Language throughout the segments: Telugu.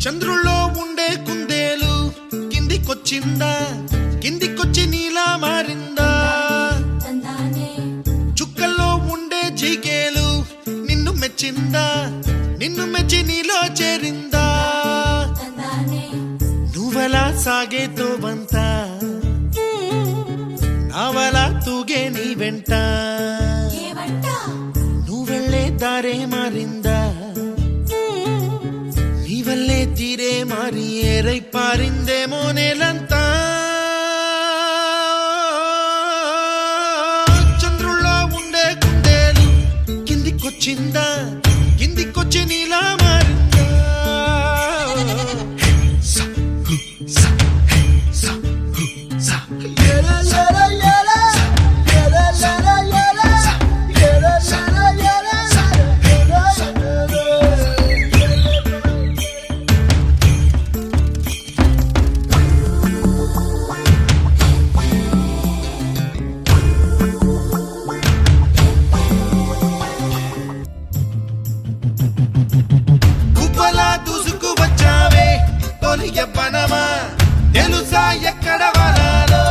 చంద్రుల్లో ఉండే కుందేలు కిందికొచ్చిందా, కిందికొచ్చి నీలా మారిందా? చుక్కల్లో ఉండే జీకేలు నిన్ను మెచ్చిందా, నిన్ను మెచ్చి నీలో చేరిందా? నువ్వలా సాగేతో బంత నావలా తూగే నీ వెంట, నువ్వెళ్ళే దారే మారిందా, నీ వల్లే తీరే మారి ఏరై పారిందేమో నేలంతా. చంద్రుల్లో ఉండే కుందేలు కిందికొచ్చిందా, కిందికొచ్చి నీలా మారిందా? దూసుకు వచ్చావే తొలి యవ్వనమా, తెలుసా ఎక్కడ వరాలో?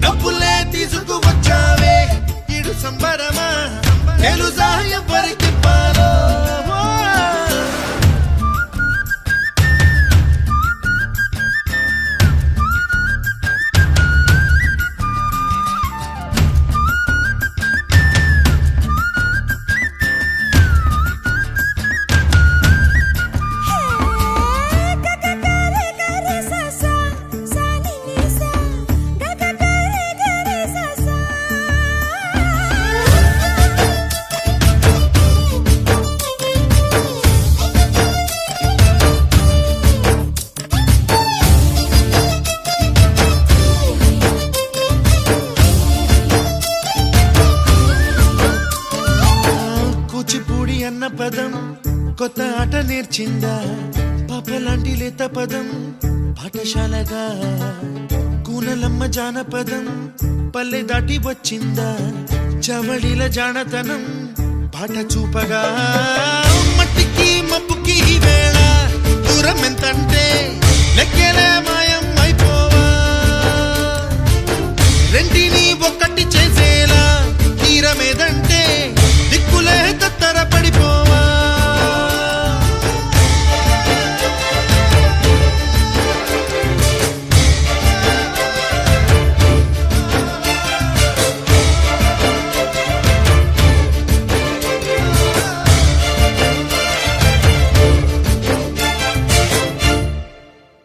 డబ్బులే తీసుకు వచ్చావే ఇడు సంబరమా, తెలుసా ఎవరికి పాలో? కూచిపూడి అన్న పదం కొత్త ఆట నేర్చిందా, పాపలాంటి లేత పదం పాఠశాలగా? కూనలమ్మ జానపదం పల్లె దాటి వచ్చిందా, చవడిల జానతనం పాట చూపగా?